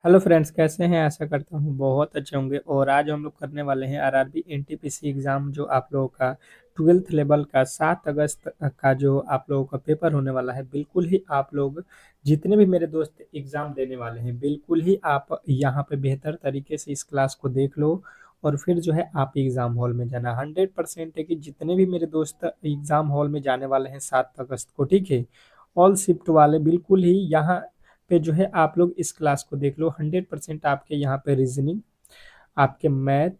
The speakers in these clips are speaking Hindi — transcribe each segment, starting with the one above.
हेलो फ्रेंड्स, कैसे हैं? आशा करता हूँ बहुत अच्छे होंगे। और आज हम लोग करने वाले हैं आरआरबी एनटीपीसी एग्ज़ाम, जो आप लोगों का 12th लेवल का 7 अगस्त का जो आप लोगों का पेपर होने वाला है। बिल्कुल ही आप लोग जितने भी मेरे दोस्त एग्ज़ाम देने वाले हैं, बिल्कुल ही आप यहाँ पे बेहतर तरीके से इस क्लास को देख लो और फिर जो है आप एग्ज़ाम हॉल में जाना। 100% है कि जितने भी मेरे दोस्त एग्ज़ाम हॉल में जाने वाले हैं 7 अगस्त को, ठीक है, ऑल शिफ्ट वाले, बिल्कुल ही यहाँ पे जो है आप लोग इस क्लास को देख लो। 100% आपके यहाँ पे रीजनिंग, आपके मैथ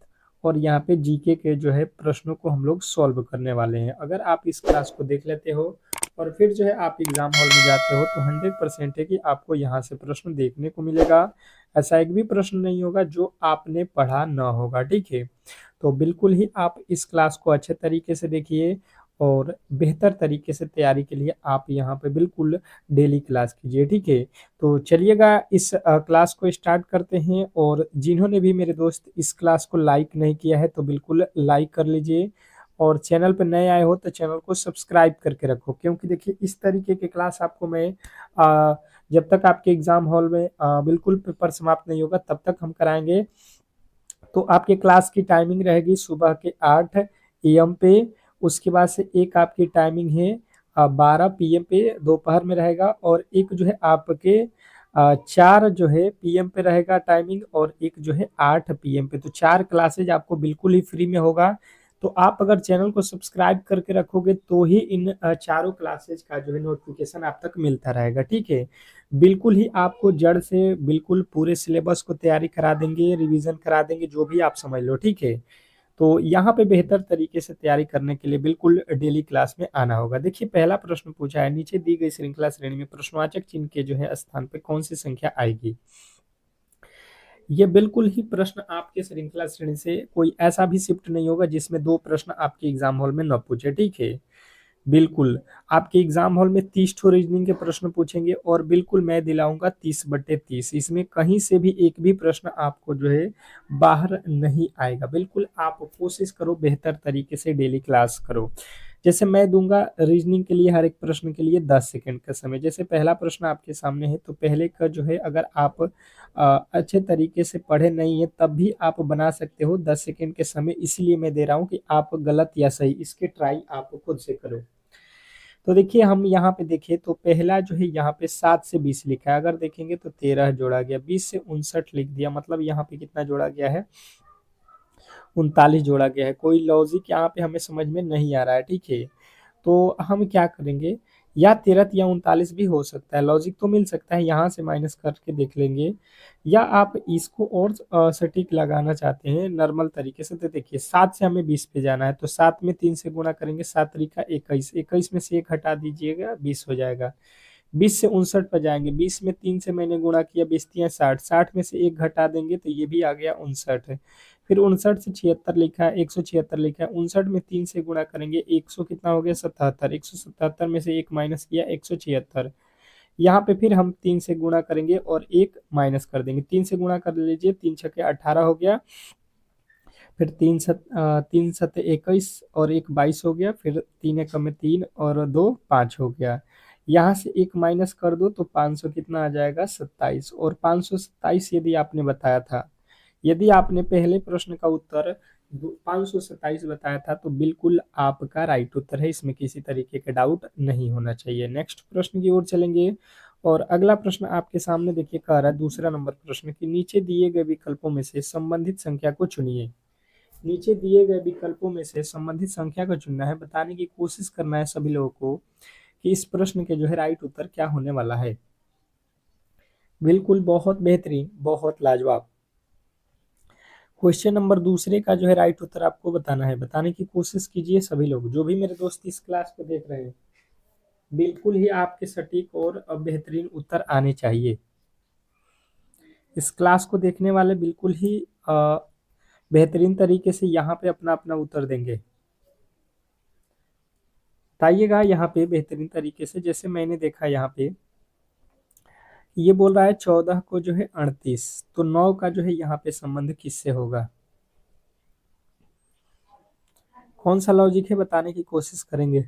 और यहाँ पे जीके के जो है प्रश्नों को हम लोग सॉल्व करने वाले हैं। अगर आप इस क्लास को देख लेते हो और फिर जो है आप एग्जाम हॉल में जाते हो, तो 100% है कि आपको यहाँ से प्रश्न देखने को मिलेगा। ऐसा एक भी प्रश्न नहीं होगा जो आपने पढ़ा ना होगा, ठीक है। तो बिल्कुल ही आप इस क्लास को अच्छे तरीके से देखिए और बेहतर तरीके से तैयारी के लिए आप यहाँ पे बिल्कुल डेली क्लास कीजिए, ठीक है। तो चलिएगा इस क्लास को स्टार्ट करते हैं। और जिन्होंने भी मेरे दोस्त इस क्लास को लाइक नहीं किया है, तो बिल्कुल लाइक कर लीजिए। और चैनल पर नए आए हो तो चैनल को सब्सक्राइब करके रखो, क्योंकि देखिए इस तरीके के क्लास आपको मैं जब तक आपके एग्जाम हॉल में बिल्कुल पेपर समाप्त नहीं होगा तब तक हम कराएंगे। तो आपके क्लास की टाइमिंग रहेगी सुबह के 8 AM पे। उसके बाद से एक आपकी टाइमिंग है 12 PM पे दोपहर में रहेगा। और एक जो है आपके 4 जो है PM पे रहेगा टाइमिंग, और एक जो है 8 PM पे। तो 4 क्लासेज आपको बिल्कुल ही फ्री में होगा। तो आप अगर चैनल को सब्सक्राइब करके रखोगे तो ही इन चारों क्लासेज का जो है नोटिफिकेशन आप तक मिलता रहेगा, ठीक है। बिल्कुल ही आपको जड़ से बिल्कुल पूरे सिलेबस को तैयारी करा देंगे, रिवीजन करा देंगे, जो भी आप समझ लो, ठीक है। तो यहाँ पे बेहतर तरीके से तैयारी करने के लिए बिल्कुल डेली क्लास में आना होगा। देखिए पहला प्रश्न पूछा है, नीचे दी गई श्रृंखला श्रेणी में प्रश्नवाचक चिन्ह के जो है स्थान पे कौन सी संख्या आएगी। ये बिल्कुल ही प्रश्न आपके श्रृंखला श्रेणी से कोई ऐसा भी शिफ्ट नहीं होगा जिसमें दो प्रश्न आपके एग्जाम हॉल में न पूछे, ठीक है। बिल्कुल, आपके एग्जाम हॉल में 30 ठो रीजनिंग के प्रश्न पूछेंगे और बिल्कुल मैं दिलाऊंगा 30/30। इसमें कहीं से भी एक भी प्रश्न आपको जो है बाहर नहीं आएगा। बिल्कुल आप कोशिश करो, बेहतर तरीके से डेली क्लास करो। जैसे मैं दूंगा रीजनिंग के लिए हर एक प्रश्न के लिए 10 सेकंड का समय। जैसे पहला प्रश्न आपके सामने है, तो पहले का जो है अगर आप अच्छे तरीके से पढ़े नहीं है तब भी आप बना सकते हो 10 सेकंड के समय। इसीलिए मैं दे रहा हूँ कि आप गलत या सही इसके ट्राई आप खुद से करो। तो देखिए हम यहाँ पे देखें तो पहला जो है यहाँ पे 7 से 20 लिखा है, अगर देखेंगे तो 13 जोड़ा गया। 20 से 59 लिख दिया, मतलब यहाँ पे कितना जोड़ा गया है? 39 जोड़ा गया है। कोई लॉजिक यहाँ पे हमें समझ में नहीं आ रहा है, ठीक है। तो हम क्या करेंगे, या 13 या 39 भी हो सकता है, लॉजिक तो मिल सकता है, यहाँ से माइनस करके देख लेंगे। या आप इसको और सटीक लगाना चाहते हैं नॉर्मल तरीके से, तो देखिए 7 से हमें 20 पे जाना है, तो 7 में 3 से गुणा करेंगे, 7 3 का 21, 21 में से 1 हटा दीजिएगा, 20 हो जाएगा। 20 से 59 पर जाएंगे, 20 में 3 से मैंने गुणा किया, 20 3 60, 60 में से 1 घटा देंगे तो ये भी आ गया 59। फिर 59 से 76 लिखा है, 176 लिखा है, 59 में 3 से गुणा करेंगे, 100 कितना हो गया? 77। 177 में से 1 माइनस किया, 176। यहाँ पे फिर हम 3 से गुणा करेंगे और 1 माइनस कर देंगे। 3 से गुणा कर लीजिए, 3 छक्के 18 हो गया। फिर 3 सत 21 और 1 22 हो गया। फिर 3 एकम में 3 और 2 5 हो गया। यहाँ से 1 माइनस कर दो तो 500 कितना आ जाएगा? 27। और 527 यदि आपने बताया था, यदि आपने पहले प्रश्न का उत्तर 527 बताया था, तो बिल्कुल आपका राइट उत्तर है, इसमें किसी तरीके का डाउट नहीं होना चाहिए। नेक्स्ट प्रश्न की ओर चलेंगे। और अगला प्रश्न आपके सामने देखिए कह रहा है, दूसरा नंबर प्रश्न की नीचे दिए गए विकल्पों में से संबंधित संख्या को चुनिए। नीचे दिए गए विकल्पों में से संबंधित संख्या को चुनना है। बताने की कोशिश करना है सभी लोगों को कि इस प्रश्न के जो है राइट उत्तर क्या होने वाला है। बिल्कुल बहुत बेहतरीन, बहुत लाजवाब। क्वेश्चन नंबर दूसरे का जो है राइट उत्तर आपको बताना है। बताने की कोशिश कीजिए सभी लोग, जो भी मेरे दोस्त इस क्लास को देख रहे हैं। बिल्कुल ही आपके सटीक और बेहतरीन उत्तर आने चाहिए। इस क्लास को देखने वाले बिल्कुल ही बेहतरीन तरीके से यहाँ पे अपना अपना उत्तर देंगे। बताइएगा यहाँ पे बेहतरीन तरीके से। जैसे मैंने देखा यहाँ पे ये बोल रहा है 14 को जो है 38, तो 9 का जो है यहाँ पे संबंध किससे होगा? कौन सा लॉजिक है, बताने की कोशिश करेंगे।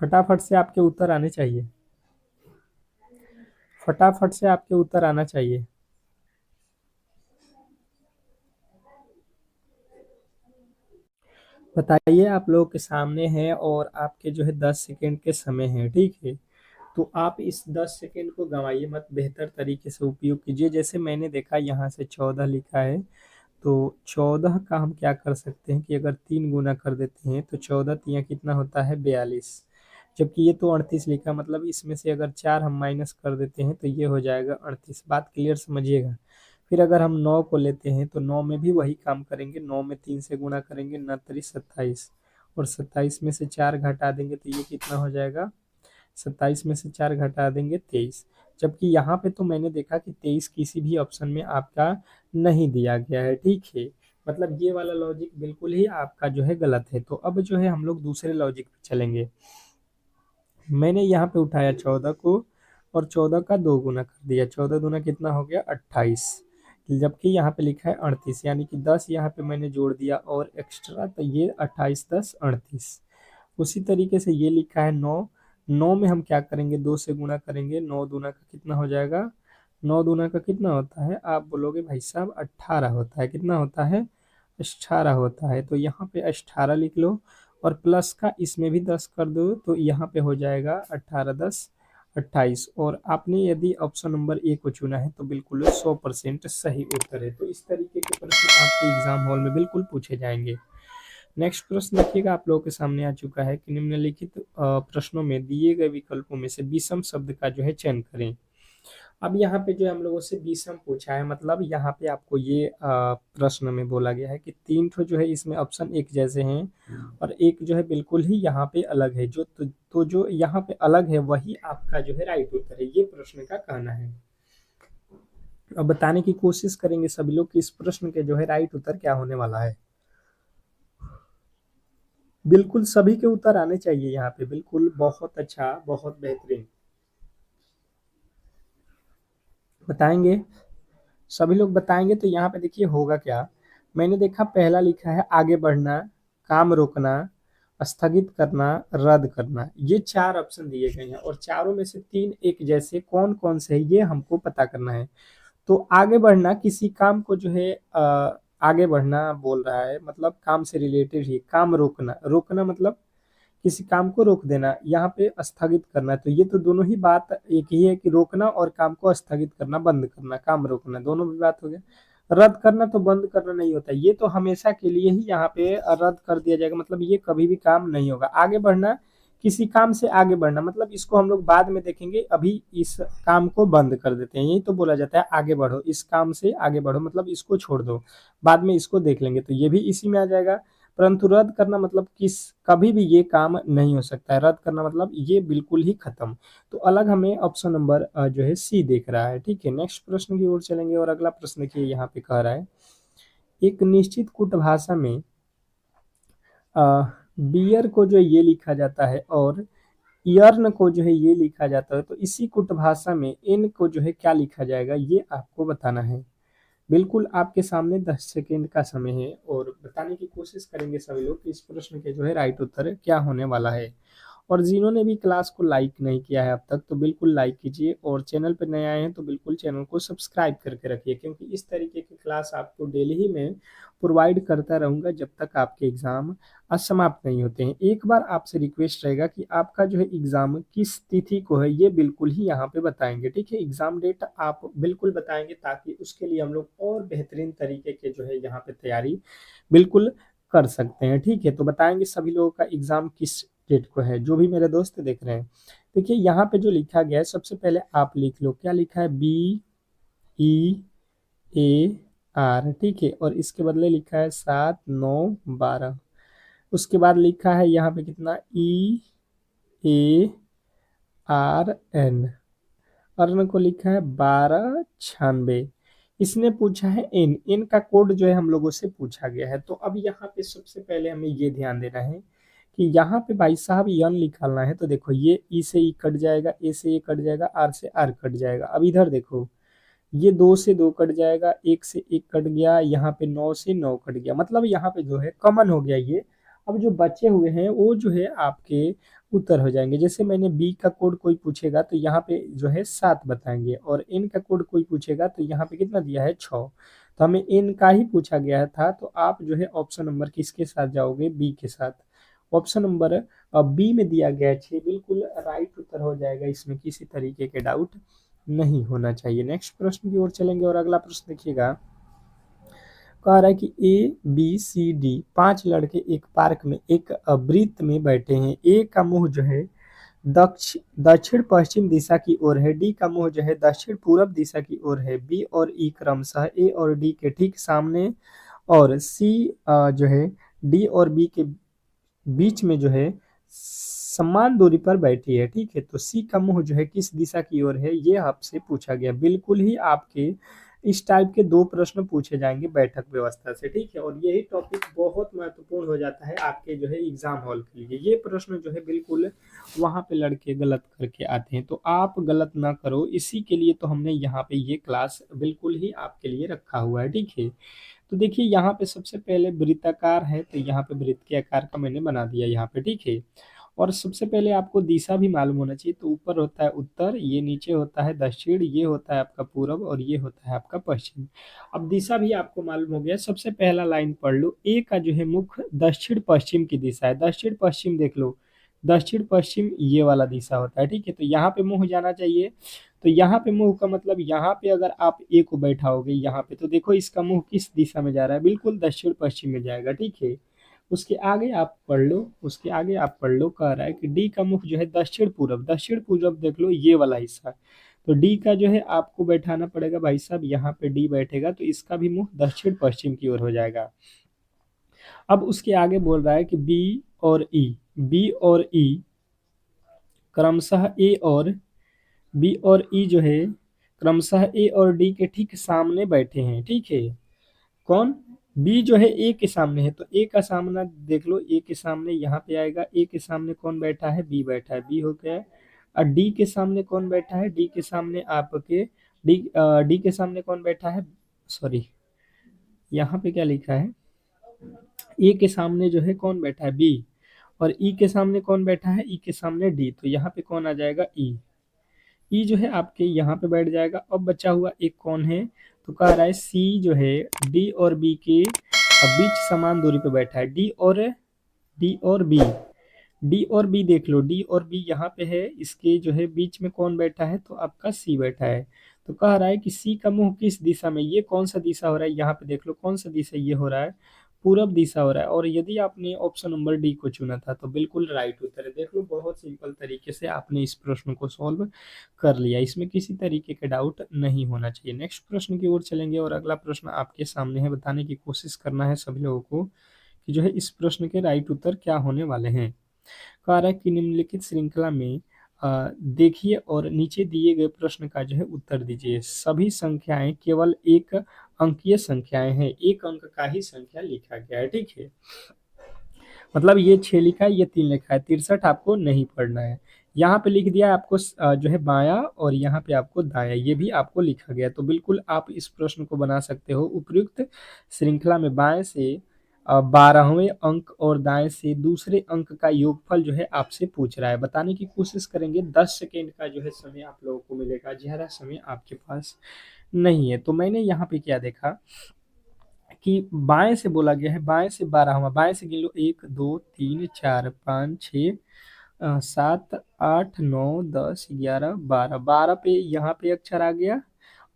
फटाफट से आपके उत्तर आने चाहिए। फटाफट से आपके उत्तर आना चाहिए। बताइए, आप लोगों के सामने है और आपके जो है 10 सेकेंड के समय है, ठीक है। तो आप इस 10 सेकेंड को गंवाइए मत, बेहतर तरीके से उपयोग कीजिए। जैसे मैंने देखा यहाँ से 14 लिखा है, तो 14 का हम क्या कर सकते हैं कि अगर 3 गुना कर देते हैं तो 14 तिया कितना होता है, 42। जबकि ये तो 38 लिखा, मतलब इसमें से अगर 4 हम माइनस कर देते हैं तो ये हो जाएगा 38। बात क्लियर समझिएगा। फिर अगर हम 9 को लेते हैं तो 9 में भी वही काम करेंगे, 9 में 3 से गुना करेंगे, 9 3 27, और 27 में से 4 घटा देंगे तो ये कितना हो जाएगा, 27 में से 4 घटा देंगे 23। जबकि यहाँ पे तो मैंने देखा कि 23 किसी भी ऑप्शन में आपका नहीं दिया गया है, ठीक है। मतलब ये वाला लॉजिक बिल्कुल ही आपका जो है गलत है। तो अब जो है हम लोग दूसरे लॉजिक पे चलेंगे। मैंने यहाँ पे उठाया 14 को और 14 का 2 गुना कर दिया, 14 दूना कितना हो गया, 28। जबकि यहाँ पे लिखा है 38, यानी कि 10 यहाँ पे मैंने जोड़ दिया और एक्स्ट्रा, तो ये 28 10 38। उसी तरीके से ये लिखा है 9, 9 में हम क्या करेंगे, 2 से गुना करेंगे, 9 दूना का कितना हो जाएगा, 9 दूना का कितना होता है, आप बोलोगे भाई साहब 18 होता है, कितना होता है, 18 होता है। तो यहाँ पे 18 लिख लो और प्लस का इसमें भी 10 कर दो, तो यहाँ पे हो जाएगा 18 10 28। और आपने यदि ऑप्शन नंबर ए को चुना है तो बिल्कुल 100% सही उत्तर है। तो इस तरीके के प्रश्न आपके एग्जाम हॉल में बिल्कुल पूछे जाएंगे। नेक्स्ट प्रश्न देखिएगा, आप लोगों के सामने आ चुका है कि निम्नलिखित प्रश्नों में दिए गए विकल्पों में से विषम शब्द का जो है चयन करें। अब यहाँ पे जो है हम लोगों से विषम पूछा है, मतलब यहाँ पे आपको ये प्रश्न में बोला गया है कि 3 ठो जो है इसमें ऑप्शन एक जैसे हैं और एक जो है बिल्कुल ही यहाँ पे अलग है, तो जो यहाँ पे अलग है वही आपका जो है राइट उत्तर है, ये प्रश्न का कहना है। अब बताने की कोशिश करेंगे सभी लोग कि इस प्रश्न के जो है राइट उत्तर क्या होने वाला है। बिल्कुल सभी के उत्तर आने चाहिए यहाँ पे, बिल्कुल बहुत अच्छा, बहुत बेहतरीन। बताएंगे, सभी लोग बताएंगे। तो यहाँ पे देखिए होगा क्या, मैंने देखा पहला लिखा है आगे बढ़ना, काम रोकना, स्थगित करना, रद्द करना। ये 4 ऑप्शन दिए गए हैं और चारों में से 3 एक जैसे कौन कौन से है ये हमको पता करना है। तो आगे बढ़ना, किसी काम को जो है आगे बढ़ना बोल रहा है, मतलब काम से रिलेटेड ही। काम रोकना, रोकना मतलब किसी काम को रोक देना, यहाँ पे स्थगित करना। तो ये तो दोनों ही बात एक ही है कि रोकना और काम को स्थगित करना, बंद करना, काम रोकना, दोनों भी बात हो गया। रद्द करना तो बंद करना नहीं होता, ये तो हमेशा के लिए ही यहाँ पे रद्द कर दिया जाएगा, मतलब ये कभी भी काम नहीं होगा। आगे बढ़ना, किसी काम से आगे बढ़ना, मतलब इसको हम लोग बाद में देखेंगे, अभी इस काम को बंद कर देते हैं, यही तो बोला जाता है आगे बढ़ो, इस काम से आगे बढ़ो, मतलब इसको छोड़ दो, बाद में इसको देख लेंगे, तो ये भी इसी में आ जाएगा। परंतु रद्द करना मतलब किस, कभी भी ये काम नहीं हो सकता है, रद्द करना मतलब ये बिल्कुल ही खत्म। तो अलग हमें ऑप्शन नंबर जो है सी देख रहा है, ठीक है। नेक्स्ट प्रश्न की ओर चलेंगे और अगला प्रश्न देखिए यहाँ पे कह रहा है, एक निश्चित कुट भाषा में बियर को जो ये लिखा जाता है और यर्न को जो है ये लिखा जाता है, तो इसी कुट भाषा में इन को जो है क्या लिखा जाएगा, ये आपको बताना है। बिल्कुल आपके सामने 10 सेकेंड का समय है और बताने की कोशिश करेंगे सभी लोग कि इस प्रश्न के जो है राइट उत्तर क्या होने वाला है। और जिन्होंने भी क्लास को लाइक नहीं किया है अब तक तो बिल्कुल लाइक कीजिए, और चैनल पर नए आए हैं तो बिल्कुल चैनल को सब्सक्राइब करके रखिए, क्योंकि इस तरीके की क्लास आपको डेली ही मैं प्रोवाइड करता रहूँगा जब तक आपके एग्ज़ाम असमाप्त नहीं होते हैं। एक बार आपसे रिक्वेस्ट रहेगा कि आपका जो है एग्ज़ाम किस तिथि को है, ये बिल्कुल ही यहाँ पे बताएंगे, ठीक है। एग्ज़ाम डेट आप बिल्कुल बताएंगे ताकि उसके लिए हम लोग और बेहतरीन तरीके के जो है यहाँ पे तैयारी बिल्कुल कर सकते हैं, ठीक है। तो बताएंगे सभी लोगों का एग्ज़ाम किस डेट को है, जो भी मेरे दोस्त देख रहे हैं। देखिए यहाँ पे जो लिखा गया है, सबसे पहले आप लिख लो, क्या लिखा है, BEAR, ठीक है। और इसके बदले लिखा है 7 9 12। उसके बाद लिखा है यहाँ पे कितना, EARN, अर्न को लिखा है 1296। इसने पूछा है एन, एन का कोड जो है हम लोगों से पूछा गया है। तो अब यहाँ पे सबसे पहले हमें ये ध्यान देना है कि यहाँ पे भाई साहब यन निकालना है। तो देखो ये ई से ई कट जाएगा, ए से ए कट जाएगा, आर से आर कट जाएगा। अब इधर देखो, ये 2 से 2 कट जाएगा, 1 से 1 कट गया, यहाँ पे 9 से 9 कट गया, मतलब यहाँ पे जो है कॉमन हो गया ये अब जो बचे हुए हैं वो जो है आपके उत्तर हो जाएंगे। जैसे मैंने बी का कोड कोई पूछेगा तो यहाँ पे जो है 7 बताएंगे, और एन का कोड कोई पूछेगा तो यहाँ पे कितना दिया है 6। तो हमें एन का ही पूछा गया था, तो आप जो है ऑप्शन नंबर किसके साथ जाओगे, बी के साथ। ऑप्शन नंबर बी में दिया गया है 6, बिल्कुल राइट उत्तर हो जाएगा, इसमें किसी तरीके के डाउट नहीं होना चाहिए। नेक्स्ट प्रश्न की ओर चलेंगे और अगला प्रश्न देखिएगा। कह रहा है कि ए बी सी डी 5 लड़के एक पार्क में एक वृत्त में बैठे हैं। ए का मुंह जो है दक्षिण पश्चिम दिशा की ओर है, डी का मुंह जो है दक्षिण पूरब दिशा की ओर है, बी और ई क्रमशः ए और डी के ठीक सामने, और सी जो है डी और बी के बीच में जो है समान दूरी पर बैठी है। ठीक है, तो सी का मुंह जो है किस दिशा की ओर है, ये आपसे पूछा गया। बिल्कुल ही आपके इस टाइप के 2 प्रश्न पूछे जाएंगे बैठक व्यवस्था से। ठीक है, और यही टॉपिक बहुत महत्वपूर्ण हो जाता है आपके जो है एग्जाम हॉल के लिए। ये प्रश्न जो है बिल्कुल वहां पे लड़के गलत करके आते हैं, तो आप गलत ना करो, इसी के लिए तो हमने यहाँ पे ये क्लास बिल्कुल ही आपके लिए रखा हुआ है। ठीक है, तो देखिए यहाँ पे सबसे पहले वृत्ताकार है, तो यहाँ पे वृत्त के आकार का मैंने बना दिया यहाँ पे। ठीक है, और सबसे पहले आपको दिशा भी मालूम होना चाहिए। तो ऊपर होता है उत्तर, ये नीचे होता है दक्षिण, ये होता है आपका पूरब, और ये होता है आपका पश्चिम। अब दिशा भी आपको मालूम हो गया। सबसे पहला लाइन पढ़ लो, ए का जो है मुख दक्षिण पश्चिम की दिशा है। दक्षिण पश्चिम देख लो, दक्षिण पश्चिम ये वाला दिशा होता है। ठीक है, तो यहाँ पे मुंह जाना चाहिए। तो यहाँ पे मुंह का मतलब, यहाँ पे अगर आप ए को बैठाओगे यहाँ पे, तो देखो इसका मुंह किस दिशा में जा रहा है, बिल्कुल दक्षिण पश्चिम में जाएगा। ठीक है, उसके आगे आप पढ़ लो, उसके आगे आप पढ़ लो, कह रहा है कि डी का मुख जो है दक्षिण पूरब, दक्षिण पूरब देख लो ये वाला हिस्सा। तो डी का जो है आपको बैठाना पड़ेगा भाई साहब, यहाँ पे डी बैठेगा तो इसका भी मुंह दक्षिण पश्चिम की ओर हो जाएगा। अब उसके आगे बोल रहा है कि बी और ई क्रमशः ए और बी और ई जो है क्रमशः ए और डी के ठीक सामने बैठे हैं। ठीक है, कौन, बी जो है ए के सामने है, तो ए का सामना देख लो, ए के सामने यहाँ पे आएगा। ए के सामने कौन बैठा है, बी बैठा है, बी हो गया है। और डी के सामने कौन बैठा है, डी के सामने आपके डी के सामने कौन बैठा है, सॉरी यहाँ पे क्या लिखा है, ए के सामने जो है कौन बैठा है, बी, और ई के सामने कौन बैठा है, ई के सामने डी, तो यहाँ पे कौन आ जाएगा, ई। ई जो है आपके यहाँ पे बैठ जाएगा। अब बचा हुआ एक कौन है, तो कह रहा है सी जो है डी और बी के बीच समान दूरी पे बैठा है। डी और बी, डी और बी देख लो, डी और बी यहाँ पे है, इसके जो है बीच में कौन बैठा है, तो आपका सी बैठा है। तो कह रहा है कि सी का मुंह किस दिशा में, ये कौन सा दिशा हो रहा है, यहाँ पे देख लो कौन सा दिशा ये हो रहा है, पूरब दिशा हो रहा है। और यदि आपने ऑप्शन नंबर डी को चुना था तो बिल्कुल राइट उत्तर है। देख लो बहुत सिंपल तरीके से आपने इस प्रश्न को सॉल्व कर लिया, इसमें किसी तरीके के डाउट नहीं होना चाहिए। नेक्स्ट प्रश्न की ओर चलेंगे और अगला प्रश्न आपके सामने है, बताने की कोशिश करना है सभी लोगों को कि जो है इस प्रश्न के राइट उत्तर क्या होने वाले हैं। कह रहा है कि निम्नलिखित श्रृंखला में देखिए और नीचे दिए गए प्रश्न का जो है उत्तर दीजिए। सभी संख्याएं केवल एक अंकीय संख्याएं हैं, एक अंक का ही संख्या लिखा गया है। ठीक है, मतलब ये 6 लिखा है, ये 3 लिखा है, 63 आपको नहीं पढ़ना है। यहाँ पे लिख दिया है आपको जो है बायां, और यहाँ पे आपको दायां, ये भी आपको लिखा गया। तो बिल्कुल आप इस प्रश्न को बना सकते हो। उपयुक्त श्रृंखला में बाएं से 12वें अंक और दाएं से दूसरे अंक का योगफल जो है आपसे पूछ रहा है। बताने की कोशिश करेंगे, 10 सेकेंड का जो है समय आप लोगों को मिलेगा, ज्यादा समय आपके पास नहीं है। तो मैंने यहाँ पे क्या देखा कि बाएं से बोला गया है, बाएं से 12वां, बाएं से गिन लो, 1 2 3 4 5 6 7 8 9 10 11 12, 12 पे यहाँ पे अक्षर आ गया।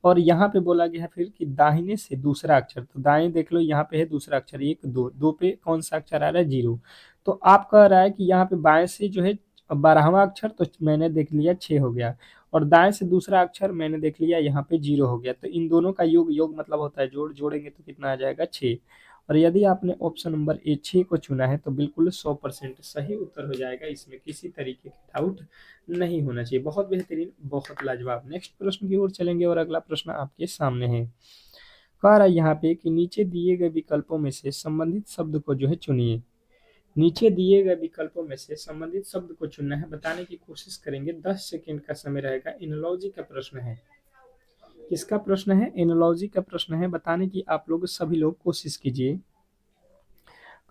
और यहाँ पे बोला गया है फिर कि दाहिने से दूसरा अक्षर, तो दाएं देख लो यहाँ पे है दूसरा अक्षर, 1 2, 2 पे कौन सा अक्षर आ रहा है, 0। तो आप कह रहा है कि यहाँ पे बाएं से जो है 12वां अक्षर, तो मैंने देख लिया 6 हो गया, और दाएं से दूसरा अक्षर मैंने देख लिया यहाँ पे 0 हो गया। तो इन दोनों का योग मतलब होता है जोड़, जोड़ेंगे तो कितना आ जाएगा, 6। और यदि आपने ऑप्शन नंबर ए 6 को चुना है तो बिल्कुल 100% सही उत्तर हो जाएगा, इसमें किसी तरीके का डाउट नहीं होना चाहिए। बहुत बेहतरीन, बहुत लाजवाब। नेक्स्ट प्रश्न की ओर चलेंगे और अगला प्रश्न आपके सामने है। कह रहा है यहाँ पे कि नीचे दिए गए विकल्पों में से संबंधित शब्द को जो है चुनिए। नीचे दिए गए विकल्पों में से संबंधित शब्द को चुनना है, बताने की कोशिश करेंगे, 10 सेकेंड का समय रहेगा। एनोलॉजी का प्रश्न है, किसका प्रश्न है, एनोलॉजी का प्रश्न है। बताने की आप लोग सभी लोग कोशिश कीजिए।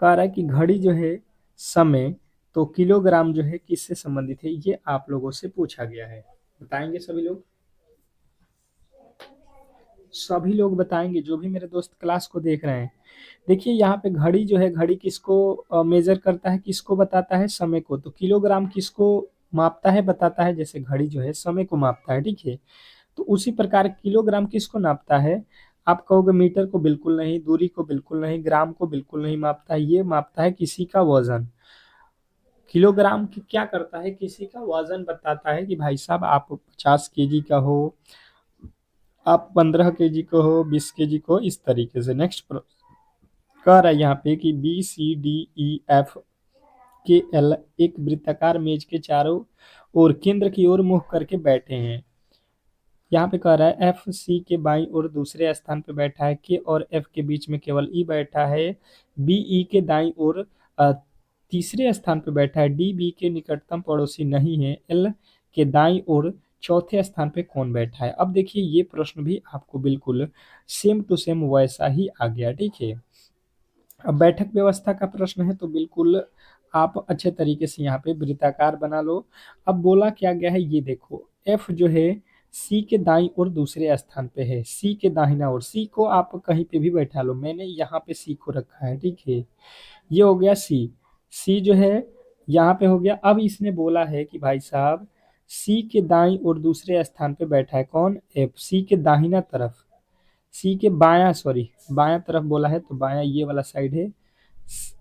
कह रहा है कि घड़ी जो है समय, तो किलोग्राम जो है किससे संबंधित है, ये आप लोगों से पूछा गया है। बताएंगे सभी लोग? सभी लोग बताएंगे जो भी मेरे दोस्त क्लास को देख रहे हैं। देखिए यहाँ पे घड़ी जो है, घड़ी किसको मेजर करता है, किसको बताता है, समय को। तो किलोग्राम किसको मापता है, बताता है, जैसे घड़ी जो है समय को मापता है, ठीक है। तो उसी प्रकार किलोग्राम किसको नापता है, आप कहोगे मीटर को बिल्कुल नहीं, दूरी को बिल्कुल नहीं, ग्राम को बिल्कुल नहीं मापता है, ये मापता है किसी का वजन। किलोग्राम की क्या करता है, किसी का वजन बताता है कि भाई साहब आप 50 केजी का हो, आप 15 केजी को हो, 20 केजी को, इस तरीके से। नेक्स्ट कह रहा है यहाँ पे कि BCDEF के एल एक वृत्ताकार मेज के चारों ओर केंद्र की ओर मुख करके बैठे हैं। यहाँ पे कह रहा है एफ सी के बाईं ओर दूसरे स्थान पे बैठा है, के और एफ के बीच में केवल ई बैठा है, बी ई के दाईं ओर तीसरे स्थान पे बैठा है, डी बी के निकटतम पड़ोसी नहीं है, एल के दाईं ओर चौथे स्थान पे कौन बैठा है। अब देखिए ये प्रश्न भी आपको बिल्कुल सेम टू सेम वैसा ही आ गया, ठीक है। अब बैठक व्यवस्था का प्रश्न है तो बिल्कुल आप अच्छे तरीके से यहाँ पे वृत्ताकार बना लो। अब बोला क्या गया है ये देखो, एफ जो है सी के दाईं ओर दूसरे स्थान पे है, सी के दाहिना ओर, सी को आप कहीं पे भी बैठा लो, मैंने यहाँ पे सी को रखा है, ठीक है। ये हो गया सी, सी जो है यहाँ पे हो गया। अब इसने बोला है कि भाई साहब सी के दाईं ओर दूसरे स्थान पे बैठा है कौन, एफ, सी के दाहिना तरफ, सी के बायां, सॉरी बायां तरफ बोला है तो बायां ये वाला साइड है,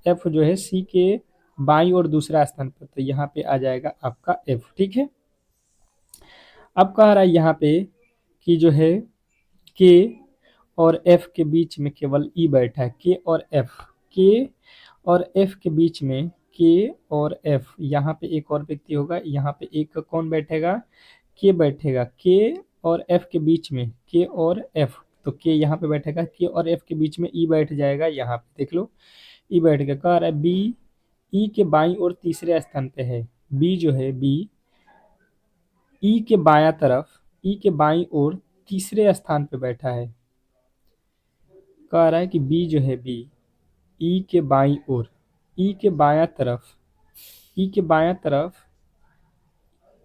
एफ जो है सी के बाईं और दूसरा स्थान पर, तो यहाँ पे आ जाएगा आपका एफ, ठीक है। अब कह रहा है यहाँ पे कि जो है के और एफ के बीच में केवल ई बैठा है, के और एफ, के और एफ के बीच में, के और एफ, यहाँ पे एक और व्यक्ति होगा, यहाँ पे एक कौन बैठेगा, के बैठेगा, के और एफ के बीच में, के और एफ, तो के यहाँ पे बैठेगा, के और एफ के बीच में ई बैठ जाएगा, यहाँ पे देख लो ई बैठ गया। कह रहा है बी ई के बाईं ओर तीसरे स्थान पे है, बी जो है बी ई के बायां तरफ, ई के बाईं ओर तीसरे स्थान पे बैठा है। कह रहा है कि बी जो है बी ई के बाईं ओर, ई के बायां तरफ, ई के बायां तरफ,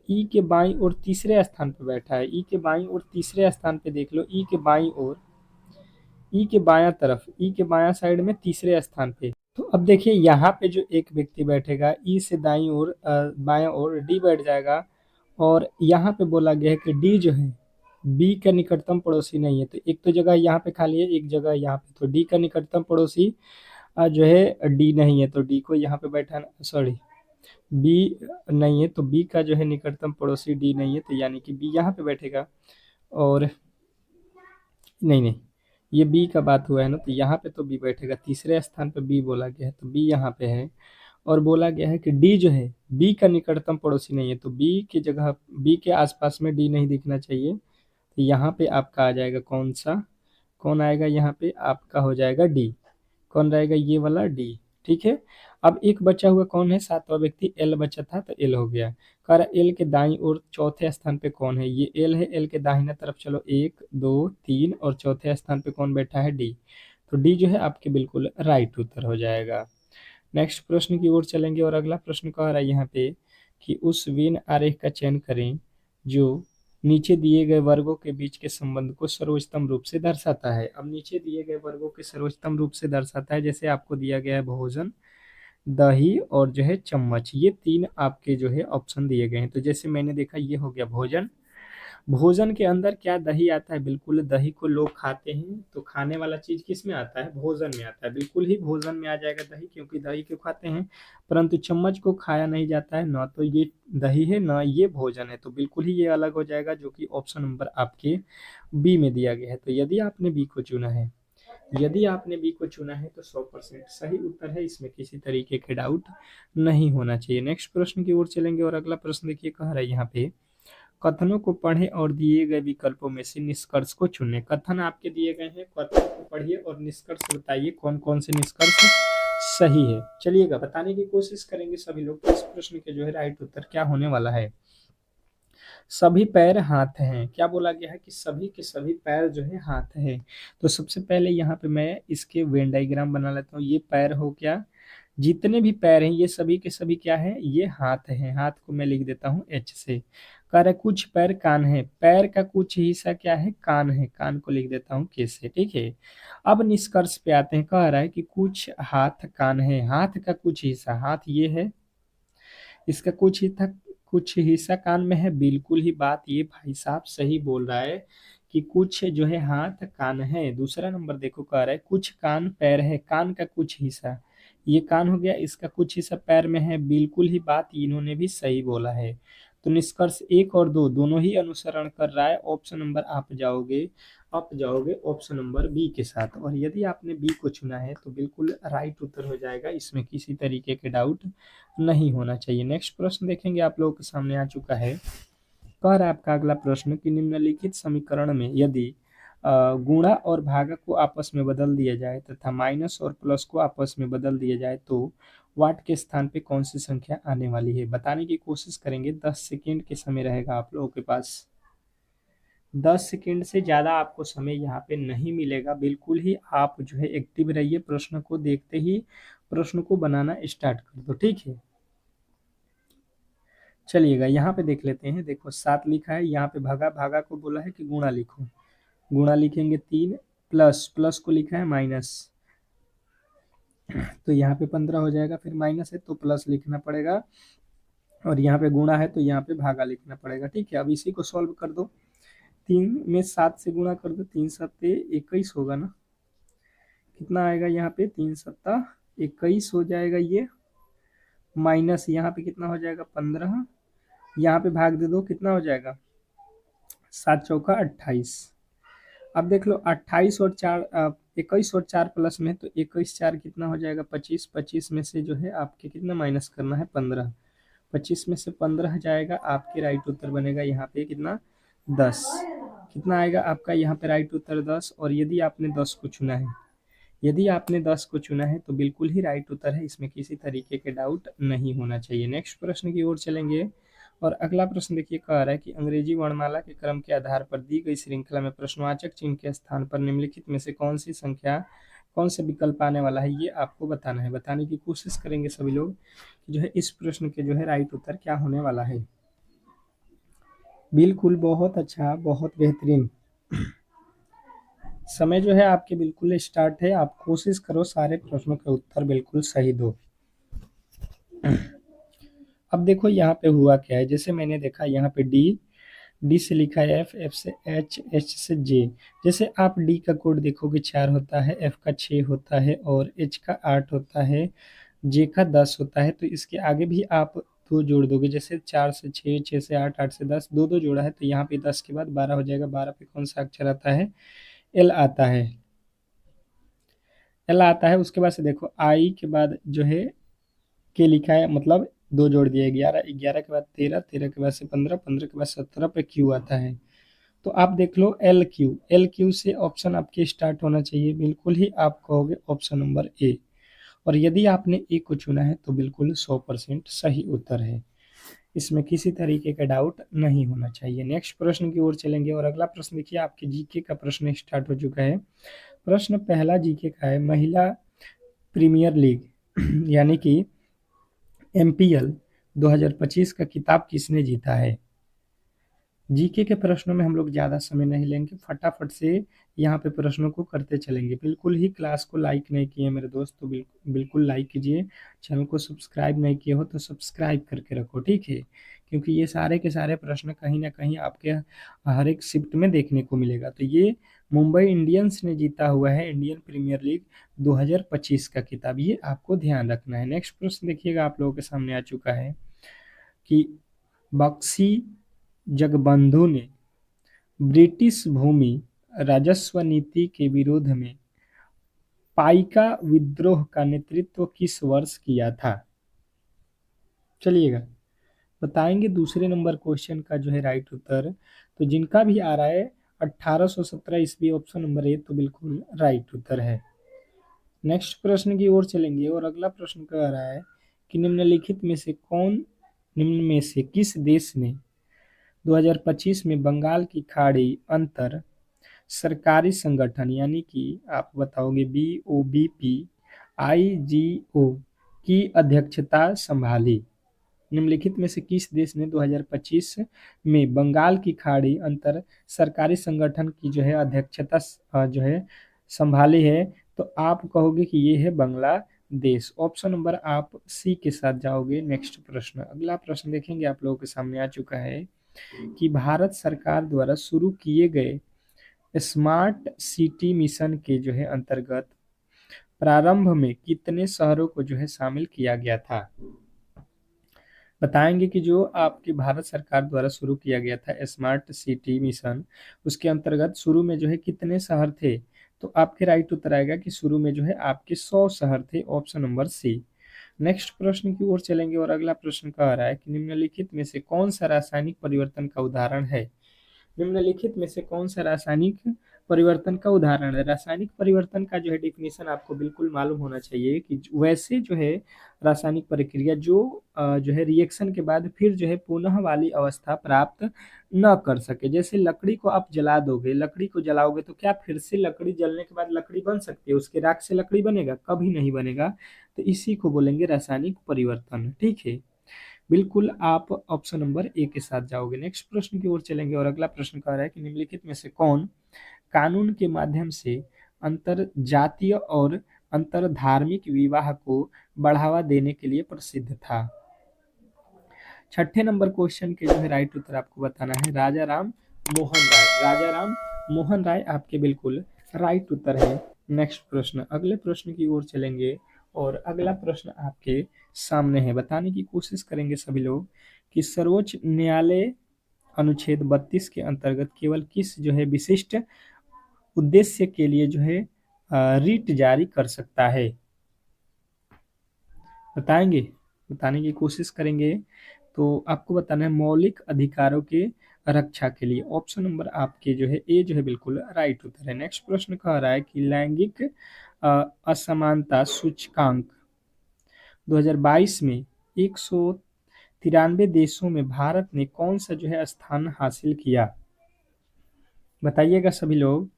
ई के बाईं ओर तीसरे स्थान पे बैठा है, ई के बाईं ओर तीसरे स्थान पे देख लो, ई के बाईं ओर, ई के बायां तरफ, ई के बायां साइड में तीसरे स्थान पे। तो अब देखिए यहाँ पे जो एक व्यक्ति बैठेगा ई से दाईं ओर बायां ओर डी बैठ जाएगा, और यहाँ पे बोला गया है कि डी जो है बी का निकटतम पड़ोसी नहीं है, तो एक तो जगह यहाँ पे खाली है, एक जगह यहाँ पे, तो डी का निकटतम पड़ोसी जो है डी नहीं है, तो डी को यहाँ पे बैठाना, सॉरी बी नहीं है, तो बी का जो है निकटतम पड़ोसी डी नहीं है, तो यानी कि बी यहाँ पे बैठेगा। और नहीं नहीं, ये बी का बात हुआ है ना, तो यहाँ पे तो बी बैठेगा, तीसरे स्थान पे बी बोला गया है तो बी यहाँ पे है। और बोला गया है कि डी जो है बी का निकटतम पड़ोसी नहीं है, तो बी की जगह, बी के आसपास में डी नहीं दिखना चाहिए, तो यहाँ पे आपका आ जाएगा कौन सा, कौन आएगा यहाँ पे आपका हो जाएगा डी, कौन रहेगा ये वाला डी, ठीक है। अब एक बचा हुआ कौन है, सातवां व्यक्ति एल बचा था, तो एल हो गया। कह रहा एल के दाईं ओर चौथे स्थान पे कौन है, ये एल है, एल के दाहिना तरफ चलो 1 2 3, और चौथे स्थान पे कौन बैठा है, डी, तो डी जो है आपके बिल्कुल राइट उत्तर हो जाएगा। नेक्स्ट प्रश्न की ओर चलेंगे, और अगला प्रश्न कह रहा है यहाँ पे कि उस वेन आरेख का चयन करें जो नीचे दिए गए वर्गों के बीच के संबंध को सर्वोत्तम रूप से दर्शाता है। अब नीचे दिए गए वर्गों के सर्वोत्तम रूप से दर्शाता है, जैसे आपको दिया गया है भोजन, दही और जो है चम्मच, ये तीन आपके जो है ऑप्शन दिए गए हैं। तो जैसे मैंने देखा ये हो गया भोजन, भोजन के अंदर क्या दही आता है, बिल्कुल दही को लोग खाते हैं, तो खाने वाला चीज किस में आता है, भोजन में आता है, बिल्कुल ही भोजन में आ जाएगा दही, क्योंकि दही को खाते हैं। परंतु चम्मच को खाया नहीं जाता है, ना तो ये दही है ना ये भोजन है, तो बिल्कुल ही ये अलग हो जाएगा, जो कि ऑप्शन नंबर आपके बी में दिया गया है। तो यदि आपने बी को चुना है, यदि आपने बी को चुना है तो 100% सही उत्तर है, इसमें किसी तरीके के डाउट नहीं होना चाहिए। नेक्स्ट प्रश्न की ओर चलेंगे, और अगला प्रश्न देखिए कह रहा है यहाँ पे, कथनों को पढ़ें और दिए गए विकल्पों में से निष्कर्ष को चुनें। कथन आपके दिए गए हैं, कथन को पढ़िए और निष्कर्ष बताइए कौन कौन से निष्कर्ष सही है। चलिएगा बताने की कोशिश करेंगे सभी लोग, इस प्रश्न के जो है राइट उत्तर क्या होने वाला है। सभी पैर हाथ हैं, क्या बोला गया है कि सभी के सभी पैर जो है हाथ हैं। तो सबसे पहले यहाँ पे मैं इसके वेन डायग्राम बना लेता हूँ, ये पैर हो गया, जितने भी पैर हैं ये सभी के सभी क्या है, ये हाथ हैं। हाथ को मैं लिख देता हूँ एच से। कह रहा है कुछ पैर कान है, पैर का कुछ हिस्सा क्या है, कान है, कान को लिख देता हूँ के से। ठीक है, अब निष्कर्ष पे आते हैं। कह रहा है कि कुछ हाथ कान है, हाथ का कुछ हिस्सा, हाथ ये है, इसका कुछ हिस्सा कान में है। बिल्कुल ही बात ये भाई साहब सही बोल रहा है कि कुछ जो है हाथ कान है। दूसरा नंबर देखो, कह रहा है कुछ कान पैर है, कान का कुछ हिस्सा, ये कान हो गया, इसका कुछ हिस्सा पैर में है। बिल्कुल ही बात इन्होंने भी सही बोला है। तो निष्कर्ष एक और दो दोनों ही अनुसरण कर रहा है। ऑप्शन नंबर आप जाओगे ऑप्शन नंबर बी के साथ। और यदि आपने बी को चुना है तो बिल्कुल राइट उत्तर हो जाएगा, इसमें किसी तरीके के डाउट नहीं होना चाहिए। नेक्स्ट प्रश्न देखेंगे, आप लोगों के सामने आ चुका है। कह रहा है आपका अगला प्रश्न कि निम्नलिखित समीकरण में यदि गुणा और भागा को आपस में बदल दिया जाए तथा माइनस और प्लस को आपस में बदल दिया जाए तो वाट के स्थान पे कौन सी संख्या आने वाली है, बताने की कोशिश करेंगे। 10 सेकेंड के समय रहेगा आप लोगों के पास। 10 सेकेंड से ज़्यादा आपको समय यहाँ पे नहीं मिलेगा। बिल्कुल ही आप जो है एक्टिव रहिए, प्रश्न को देखते ही प्रश्न को बनाना स्टार्ट कर दो। ठीक है, चलिएगा यहाँ पे देख लेते हैं। देखो 7 लिखा है, यहाँ पे भागा, भागा को बोला है कि गुणा लिखो, गुणा लिखेंगे 3, प्लस, प्लस को लिखा है माइनस, तो यहाँ पे 15 हो जाएगा। फिर माइनस है तो प्लस लिखना पड़ेगा, और यहाँ पे गुणा है तो यहाँ पे भागा लिखना पड़ेगा। ठीक है, अब इसी को सॉल्व कर दो। 3 में 7 से गुणा कर दो, 3 सत्ते 21 होगा ना, कितना आएगा यहाँ पे, 3 सत्ता 21 हो जाएगा ये, माइनस यहाँ पे कितना हो जाएगा 15, यहाँ पे भाग दे दो, कितना हो जाएगा 7 चौका 28। अब देख लो 28 और 4 21 और 4 प्लस में, तो 21 4 कितना हो जाएगा 25, 25 में से जो है आपके कितना माइनस करना है 15, 25 में से 15 जाएगा, आपके राइट उत्तर बनेगा यहाँ पे कितना 10। कितना आएगा आपका यहाँ पे राइट उत्तर 10। और यदि आपने 10 को चुना है, यदि आपने 10 को चुना है तो बिल्कुल ही राइट उत्तर है, इसमें किसी तरीके के डाउट नहीं होना चाहिए। नेक्स्ट प्रश्न की ओर चलेंगे, और अगला प्रश्न देखिए, कह रहा है कि अंग्रेजी वर्णमाला के क्रम के आधार पर दी गई श्रृंखला में प्रश्नवाचक चिन्ह के स्थान पर निम्नलिखित में से कौन सी संख्या, कौन सा विकल्प आने वाला है, ये आपको बताना है। बताने की कोशिश करेंगे सभी लोग कि जो है इस प्रश्न के जो है राइट उत्तर क्या होने वाला है। बिल्कुल, बहुत अच्छा, बहुत बेहतरीन। समय जो है आपके बिल्कुल स्टार्ट है, आप कोशिश करो सारे प्रश्नों के उत्तर बिल्कुल सही दो। अब देखो यहाँ पे हुआ क्या है, जैसे मैंने देखा यहाँ पे डी, डी से लिखा है एफ, एफ से एच, एच से जे। जैसे आप डी का कोड देखोगे 4 होता है, एफ का 6 होता है, और एच का 8 होता है, जे का 10 होता है। तो इसके आगे भी आप दो जोड़ दोगे, जैसे 4 से 6, 6 से 8, 8 से 10, दो दो जोड़ा है, तो यहाँ पे 10 के बाद 12 हो जाएगा। 12 पे कौन सा अक्षर आता है, एल आता है, एल आता है। उसके बाद से देखो आई के बाद जो है के लिखा है, मतलब दो जोड़ दिया 11, 11 के बाद 13, 13 के बाद से 15, 15 के बाद 17 पे क्यू आता है। तो आप देख लो एल क्यू, एल क्यू से ऑप्शन आपके स्टार्ट होना चाहिए। बिल्कुल ही आप कहोगे ऑप्शन नंबर ए, और यदि आपने ए को चुना है तो बिल्कुल 100% सही उत्तर है, इसमें किसी तरीके का डाउट नहीं होना चाहिए। नेक्स्ट प्रश्न की ओर चलेंगे, और अगला प्रश्न देखिए, आपके जीके का प्रश्न स्टार्ट हो चुका है। प्रश्न पहला जीके का है, महिला प्रीमियर लीग यानी कि एमपीएल 2025 का खिताब किसने जीता है। जीके के प्रश्नों में हम लोग ज़्यादा समय नहीं लेंगे, फटाफट से यहाँ पे प्रश्नों को करते चलेंगे। बिल्कुल ही क्लास को लाइक नहीं किए मेरे दोस्त तो बिल्कुल लाइक कीजिए। चैनल को सब्सक्राइब नहीं किए हो तो सब्सक्राइब करके रखो, ठीक है, क्योंकि ये सारे के सारे प्रश्न कहीं ना कहीं आपके हर एक शिफ्ट में देखने को मिलेगा। तो ये मुंबई इंडियंस ने जीता हुआ है इंडियन प्रीमियर लीग 2025 का खिताब, ये आपको ध्यान रखना है। नेक्स्ट प्रश्न देखिएगा, आप लोगों के सामने आ चुका है कि बक्सी जगबंधु ने ब्रिटिश भूमि राजस्व नीति के विरोध में पाइका विद्रोह का नेतृत्व किस वर्ष किया था। चलिएगा बताएंगे दूसरे नंबर क्वेश्चन का जो है राइट उत्तर। तो जिनका भी आ रहा है 1817 ईस्वी, ऑप्शन नंबर ए तो बिल्कुल राइट उत्तर है। नेक्स्ट प्रश्न की ओर चलेंगे, और अगला प्रश्न कह रहा है कि निम्न में से किस देश ने 2025 में बंगाल की खाड़ी अंतर सरकारी संगठन यानी कि आप बताओगे BOBP, IGO की अध्यक्षता संभाली? निम्नलिखित में से किस देश ने 2025 में बंगाल की खाड़ी अंतर सरकारी संगठन की जो है अध्यक्षता जो है संभाली है? तो आप कहोगे कि ये है बांग्लादेश। ऑप्शन नंबर आप सी के साथ जाओगे। नेक्स्ट प्रश्न, अगला प्रश्न देखेंगे, आप लोगों के सामने आ चुका है कि भारत सरकार द्वारा शुरू किए गए स्मार्ट सिटी मिशन के जो है अंतर्गत प्रारंभ में कितने शहरों को जो है शामिल किया गया था? बताएंगे कि जो आपकी भारत सरकार द्वारा शुरू किया गया था स्मार्ट सिटी मिशन, उसके अंतर्गत शुरू में जो है कितने शहर थे? तो आपके राइट उत्तर आएगा कि शुरू में जो है आपके 100 शहर थे। Option number C. नेक्स्ट प्रश्न की ओर चलेंगे और अगला प्रश्न कह रहा है कि निम्नलिखित में से कौन सा रासायनिक परिवर्तन का उदाहरण है? निम्नलिखित में से कौन सा रासायनिक परिवर्तन का उदाहरण है? रासायनिक परिवर्तन का जो है डेफिनेशन आपको बिल्कुल मालूम होना चाहिए कि वैसे जो है रासायनिक प्रक्रिया जो है रिएक्शन के बाद फिर जो है पुनः वाली अवस्था प्राप्त न कर सके। जैसे लकड़ी को आप जला दोगे, लकड़ी को जलाओगे तो क्या फिर से लकड़ी जलने के बाद लकड़ी बन सकती है? उसके राख से लकड़ी बनेगा? कभी नहीं बनेगा। तो इसी को बोलेंगे रासायनिक परिवर्तन। ठीक है, बिल्कुल आप ऑप्शन नंबर ए के साथ जाओगे। नेक्स्ट प्रश्न की ओर चलेंगे और अगला प्रश्न कह रहा है कि निम्नलिखित में से कौन कानून के माध्यम से अंतर जातीय और अंतर धार्मिक विवाह को बढ़ावा देने के लिए प्रसिद्ध था? छठे नंबर क्वेश्चन के जो है राइट उत्तर आपको बताना है राजा राम मोहन राय। राजा राम मोहन राय आपके बिल्कुल राइट उत्तर है। नेक्स्ट प्रश्न, अगले प्रश्न की ओर चलेंगे और अगला प्रश्न आपके सामने है। बताने की कोशिश करेंगे सभी लोग कि सर्वोच्च न्यायालय अनुच्छेद 32 के अंतर्गत केवल किस जो है विशिष्ट उद्देश्य के लिए जो है रिट जारी कर सकता है? बताएंगे, बताने की कोशिश करेंगे। तो आपको बताना है मौलिक अधिकारों के रक्षा के लिए। ऑप्शन नंबर आपके जो है ए जो है बिल्कुल राइट उत्तर है। नेक्स्ट प्रश्न कह रहा है कि लैंगिक असमानता सूचकांक 2022 में 193 देशों में भारत ने कौन सा जो है स्थान हासिल किया? बताइएगा सभी लोग।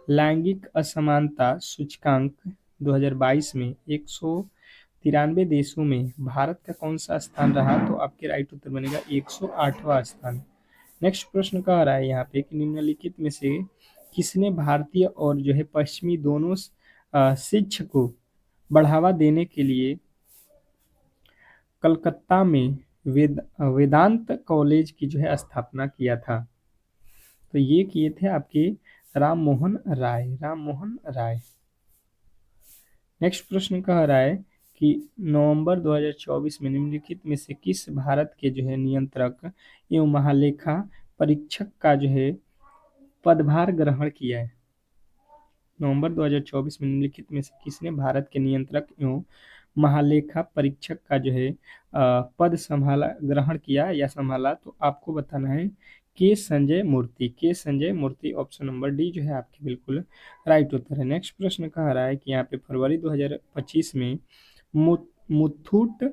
लैंगिक असमानता सूचकांक 2022 में 193 देशों में भारत का कौन सा स्थान रहा? तो आपके राइट उत्तर बनेगा 108वां स्थान। नेक्स्ट प्रश्न कह रहा है यहाँ पे कि निम्नलिखित में से किसने भारतीय और जो है पश्चिमी दोनों शिक्षा को बढ़ावा देने के लिए कलकत्ता में वेदांत कॉलेज की जो है स्थापना किया था? तो ये किए थे आपके राम मोहन राय। राम मोहन राय। नेक्स्ट प्रश्न कह रहा है कि नवंबर 2024 में निम्नलिखित में से किस भारत के जो है नियंत्रक एवं महालेखा परीक्षक का जो है पदभार ग्रहण किया है? नवंबर 2024 में निम्नलिखित में से किसने भारत के नियंत्रक एवं महालेखा परीक्षक का जो है पद संभाला, ग्रहण किया या संभाला? तो आपको बताना है के संजय मूर्ति। के संजय मूर्ति। ऑप्शन नंबर डी जो है आपके बिल्कुल राइट उत्तर है। नेक्स्ट प्रश्न कह रहा है कि यहाँ पे फरवरी 2025 में Muthoot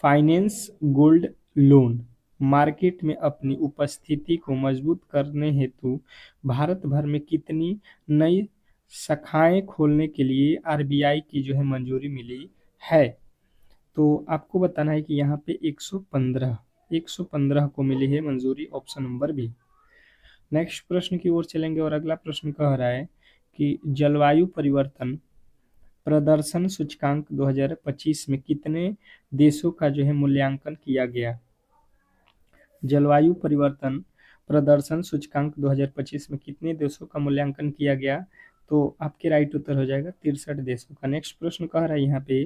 finance gold loan market में अपनी उपस्थिति को मजबूत करने हेतु भारत भर में कितनी नई शाखाएं खोलने के लिए आरबीआई की जो है मंजूरी मिली है? तो आपको बताना है कि यहाँ पे 115 को मिली है मंजूरी। Option number B. नेक्स्ट प्रश्न की ओर चलेंगे और अगला प्रश्न कह रहा है कि जलवायु परिवर्तन प्रदर्शन सूचकांक 2025 में कितने देशों का जो है मूल्यांकन किया गया? जलवायु परिवर्तन प्रदर्शन सूचकांक 2025 में कितने देशों का मूल्यांकन किया गया? तो आपके राइट उत्तर हो जाएगा 63 देशों का। नेक्स्ट प्रश्न कह रहा है यहाँ पे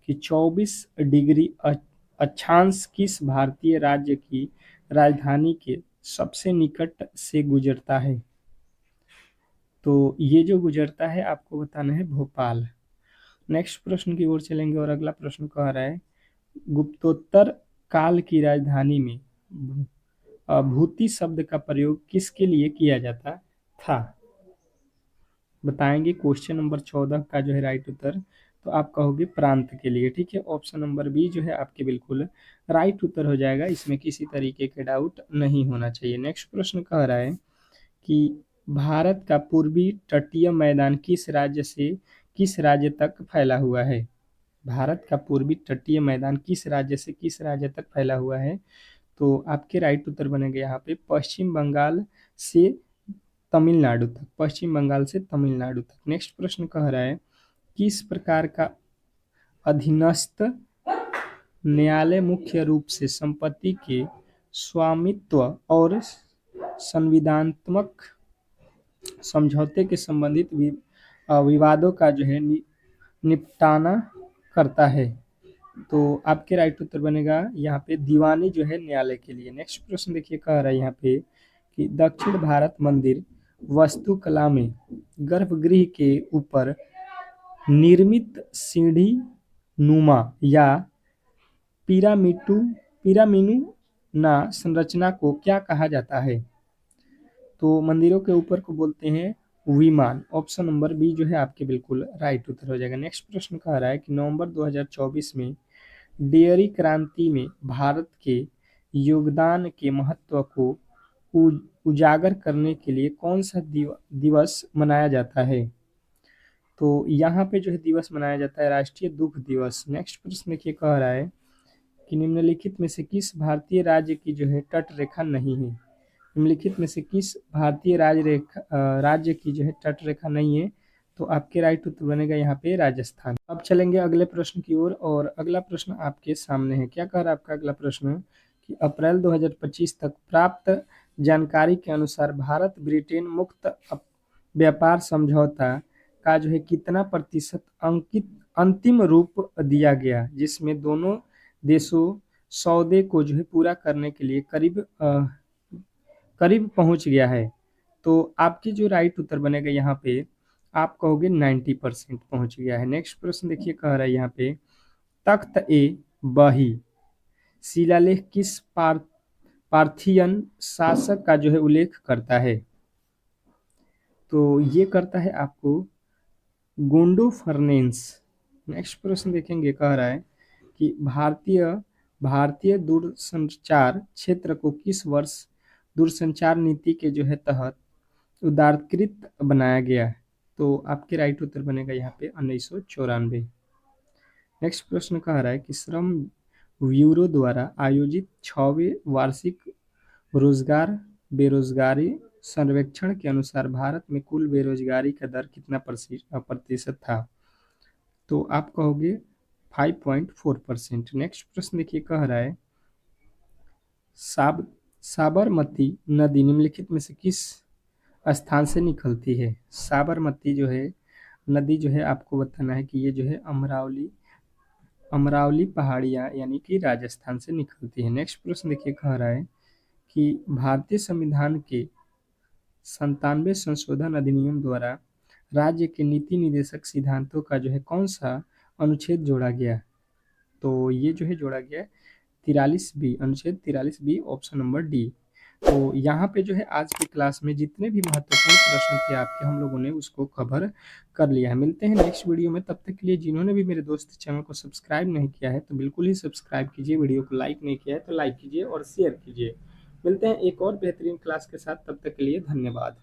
कि 24 डिग्री अक्षांश किस भारतीय राज्य की राजधानी के सबसे निकट से गुजरता है? तो ये जो गुजरता है आपको बताना है भोपाल। नेक्स्ट प्रश्न की ओर चलेंगे और अगला प्रश्न कह रहा है गुप्तोत्तर काल की राजधानी में भूति शब्द का प्रयोग किसके लिए किया जाता था? बताएंगे। क्वेश्चन नंबर 14 का जो है राइट उत्तर तो आप कहोगे प्रांत के लिए। ठीक है, ऑप्शन नंबर बी जो है आपके बिल्कुल राइट उत्तर हो जाएगा। इसमें किसी तरीके के डाउट नहीं होना चाहिए। नेक्स्ट प्रश्न कह रहा है कि भारत का पूर्वी तटीय मैदान किस राज्य से किस राज्य तक फैला हुआ है? भारत का पूर्वी तटीय मैदान किस राज्य से किस राज्य तक फैला हुआ है? तो आपके राइट उत्तर बनेगा यहाँ पे पश्चिम बंगाल से तमिलनाडु तक, पश्चिम बंगाल से तमिलनाडु तक। नेक्स्ट प्रश्न कह रहा है किस प्रकार का अधीनस्थ न्यायालय मुख्य रूप से संपत्ति के स्वामित्व और संविदात्मक समझौते के संबंधित विवादों का जो है निपटाना करता है? तो आपके राइट उत्तर बनेगा यहाँ पे दीवानी जो है न्यायालय के लिए। नेक्स्ट प्रश्न देखिए कह रहा है यहाँ पे कि दक्षिण भारत मंदिर वास्तुकला में गर्भगृह के ऊपर निर्मित सीढ़ी नुमा या पिरामिडुना संरचना को क्या कहा जाता है? तो मंदिरों के ऊपर को बोलते हैं विमान। ऑप्शन नंबर बी जो है आपके बिल्कुल राइट उत्तर हो जाएगा। नेक्स्ट प्रश्न कह रहा है कि नवंबर 2024 में डेयरी क्रांति में भारत के योगदान के महत्व को उजागर करने के लिए कौन सा दिवस मनाया जाता है? तो यहाँ पे जो है दिवस मनाया जाता है राष्ट्रीय दुग्ध दिवस। नेक्स्ट प्रश्न देखिए कह रहा है कि निम्नलिखित में से किस भारतीय राज्य की जो है तट रेखा नहीं है? निम्नलिखित में से किस भारतीय राज्य की जो है तट रेखा नहीं है? तो आपके राइट उत्तर बनेगा यहाँ पे राजस्थान। अब चलेंगे अगले प्रश्न की ओर और अगला प्रश्न आपके सामने है। क्या कह रहा है आपका अगला प्रश्न कि अप्रैल 2025 तक प्राप्त जानकारी के अनुसार भारत ब्रिटेन मुक्त व्यापार समझौता का जो है कितना प्रतिशत अंतिम रूप दिया गया, जिसमें दोनों देशों सौदे को जो है पूरा करने के लिए करीब पहुंच गया है? तो आपकी जो राइट उत्तर बनेगा यहाँ पे आप कहोगे 90% पहुंच गया है। नेक्स्ट प्रश्न देखिए कह रहा है यहाँ पे तख्त ए बही शिलालेख किस पार्थियन शासक का जो है उल्लेख करता है? तो ये करता है आपको गोंडो फर्नेंस। नेक्स्ट प्रश्न देखेंगे कह रहा है कि भारतीय दूरसंचार क्षेत्र को किस वर्ष दूरसंचार नीति के जो है तहत उदारीकृत बनाया गया? तो आपके राइट उत्तर बनेगा यहाँ पे 1994। नेक्स्ट प्रश्न कह रहा है कि श्रम ब्यूरो द्वारा आयोजित 6वें वार्षिक रोजगार बेरोजगारी सर्वेक्षण के अनुसार भारत में कुल बेरोजगारी का दर कितना प्रतिशत था? तो आप कहोगे 5.4%। नेक्स्ट प्रश्न देखिए कह रहा है साबरमती नदी निम्नलिखित में से किस स्थान से निकलती है? साबरमती जो है नदी जो है आपको बताना है कि ये जो है अमरावली पहाड़ियाँ यानी कि राजस्थान से निकलती है। नेक्स्ट प्रश्न देखिए कह रहा है कि भारतीय संविधान के 97 संशोधन अधिनियम द्वारा राज्य के नीति निर्देशक सिद्धांतों का जो है कौन सा अनुच्छेद जोड़ा गया? तो ये जो है जोड़ा गया 43B, अनुच्छेद 43B, ऑप्शन नंबर डी। तो यहाँ पे जो है आज की क्लास में जितने भी महत्वपूर्ण प्रश्न थे आपके हम लोगों ने उसको कवर कर लिया है। मिलते हैं नेक्स्ट वीडियो में, तब तक के लिए जिन्होंने भी मेरे दोस्त चैनल को सब्सक्राइब नहीं किया है तो बिल्कुल ही सब्सक्राइब कीजिए, वीडियो को लाइक नहीं किया है तो लाइक कीजिए और शेयर कीजिए। मिलते हैं एक और बेहतरीन क्लास के साथ, तब तक के लिए धन्यवाद।